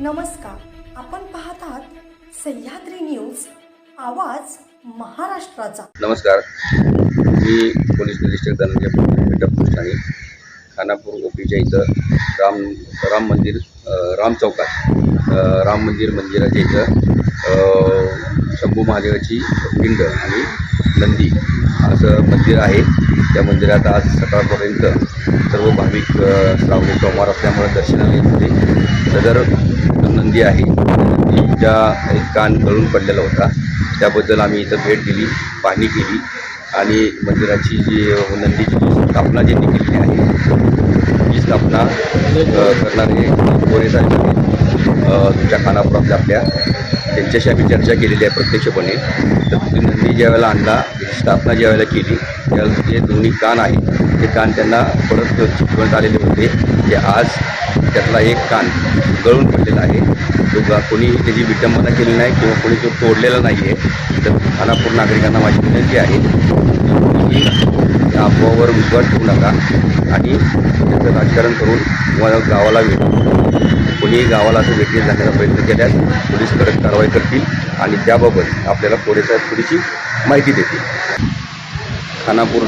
नमस्कार, आपण पाहत आहात सह्याद्री न्यूज, आवाज महाराष्ट्राचा। नमस्कार, मी पोलीस निरीक्षक धनंजय ठाणे, खानापूर ओपीच्या इथं राम मंदिर राम चौकात राम मंदिराच्या इथं शंभू महादेवाची पिंड आणि नंदी असं मंदिर आहे। त्या मंदिरात आज सकाळपर्यंत सर्व भाविक श्रावणी सोमवार असल्यामुळे दर्शनाला येत होते। सदर नंदी आहे, नंदीच्या एक कान गळून पडलेला होता। त्याबद्दल आम्ही इथं भेट दिली, पाहणी केली आणि मंदिराची जी नंदीची स्थापना जी केलेली आहे ही स्थापना करणारे कोरे साहेब तुमच्या खानापुरातल्या आपल्या त्यांच्याशी आम्ही चर्चा केलेली आहे प्रत्यक्षपणे। तर ती नंदी ज्यावेळेला आणला, स्थापना ज्यावेळेला केली त्यावेळेला जे दोन्ही कान आहे ते कान त्यांना परत चिकवण्यात आलेले होते। ते आज त्यातला एक कान गळून पडलेला आहे। तो कोणी त्याची विटंबना केली नाही किंवा कोणी तो तोडलेला नाही आहे। तर खानापूर नागरिकांना माझी विनंती आहे की या अफवावर विश्वास ठेवू नका आणि त्याचं राजकारण करून किंवा गावाला कोणीही गावाला असं वेगळी जाण्याचा प्रयत्न केल्यास पोलीस कडक कारवाई करतील आणि त्याबाबत आपल्याला पोलिसात थोडीशी माहिती देतील। खानापूर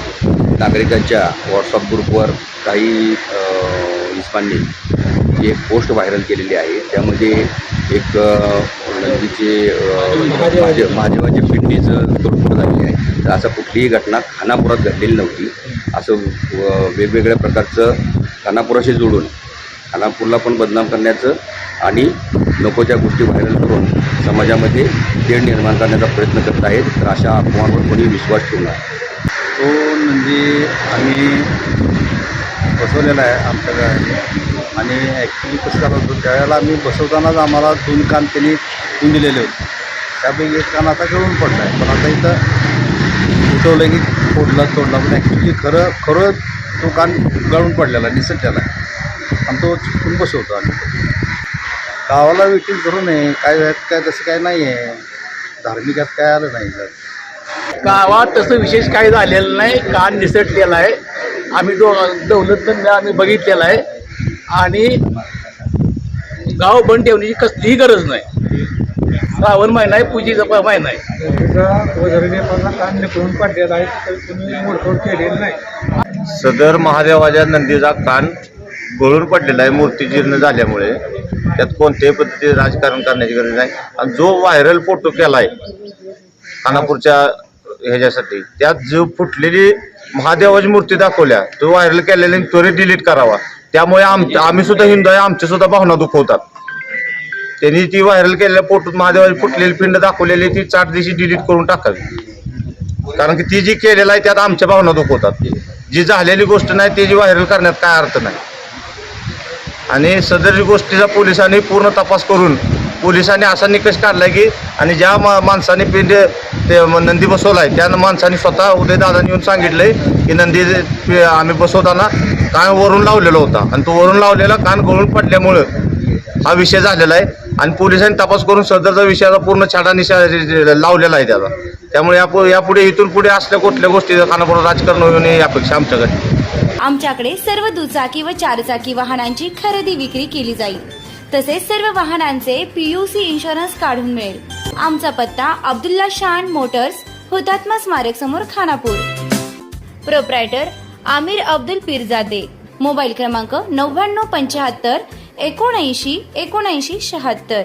नागरिकांच्या व्हॉट्सअप ग्रुपवर काही इस्मांनी एक पोस्ट व्हायरल केलेली आहे। त्यामध्ये एक नंदीचे महादेवाच्या पिंडीचं तोडफोड झालेली आहे। तर असं कुठलीही घटना खानापुरात घडलेली नव्हती। असं वेगवेगळ्या प्रकारचं खानापुराशी जोडून खानापूरला पण बदनाम करण्याचं आणि नको त्या गोष्टी व्हायरल करून समाजामध्ये तेढ निर्माण करण्याचा प्रयत्न करत आहेत। तर अशा अफवांवर कोणी विश्वास ठेवू नये। तो नंदी आम्ही बसवलेला आहे आमच्या घराने आणि ॲक्च्युली कसं झालं होतं त्यावेळेला आम्ही बसवतानाच आम्हाला 2 कान त्यांनी ठेवून दिलेले होते। त्यापैकी एक कान आता गळून पडला आहे, पण आता इथं उठवलं की तोडला पण ॲक्च्युली खरं तो कान गळून पडलेला निसटलेला आहे आणि तो चिकटून बसवतो आम्ही। गावाला विटील करू नये, काय तसं काय नाही आहे, धार्मिकात काय आलं नाही सर। गावात तसं विशेष काही झालेलं नाही, कान निसटलेला आहे। आम्ही दौलतमंद आम्ही बघितलेला आहे आणि गाव बंद ठेवण्याची कसलीही गरज नाही। श्रावण महिना आहे, पूजेचा महिना आहे। कान निघून पडलेला आहे, तर तुम्ही मोडतोड केलेली नाही। सदर महादेवाच्या नंदीचा कान गळून पडलेला आहे मूर्ती जीर्ण झाल्यामुळे। त्यात कोणत्याही पद्धतीने राजकारण करण्याची गरज नाही। आणि जो व्हायरल फोटो केला आहे खानापूरच्या ह्याच्यासाठी, त्यात जो फुटलेली महादेवाची मूर्ती दाखवल्या तो व्हायरल केलेली त्वरित डिलीट करावा। त्यामुळे आम्ही सुद्धा हिंदू आहे, आमच्या सुद्धा भावना दुखवतात। त्यांनी ती व्हायरल केलेल्या फोटोत महादेवाची फुटलेली पिंड दाखवलेली ती 4 दिवशी डिलीट करून टाकावी, कारण की ती जी केलेलं आहे त्यात आमच्या भावना दुखवतात। जी झालेली गोष्ट नाही त्याची व्हायरल करण्यात काय अर्थ नाही। आणि सदर गोष्टीचा पोलिसांनी पूर्ण तपास करून पोलिसांनी असा निकष काढला की आणि ज्या माणसाने पिंड ते नंदी बसवला आहे त्या माणसाने स्वतः उदयदादांनी येऊन सांगितलं आहे की नंदी आम्ही बसवताना कान वरून लावलेला होता आणि तो वरून लावलेला कान गळून पडल्यामुळं हा विषय झालेला आहे। आणि पोलिसांनी तपास करून सदरचा विषयाचा पूर्ण छाडा लावलेला आहे त्याचा। त्यामुळे यापुढे इथून पुढे असल्या कुठल्या गोष्टी खानापुरात राजकारण होऊ नये यापेक्षा आमच्याकडे सर्व दुचाकी व 4 चाकी वाहनांची खरेदी विक्री केली जाईल। तसेच सर्व वाहनांचे PUC इन्शुरन्स काढून मिळेल। आमचा पत्ता अब्दुल्ला शान मोटर्स, हुतात्मा स्मारक समोर, खानापूर। प्रोप्रायटर आमिर अब्दुल पीरजादे। मोबाईल क्रमांक 9975 79 79 76।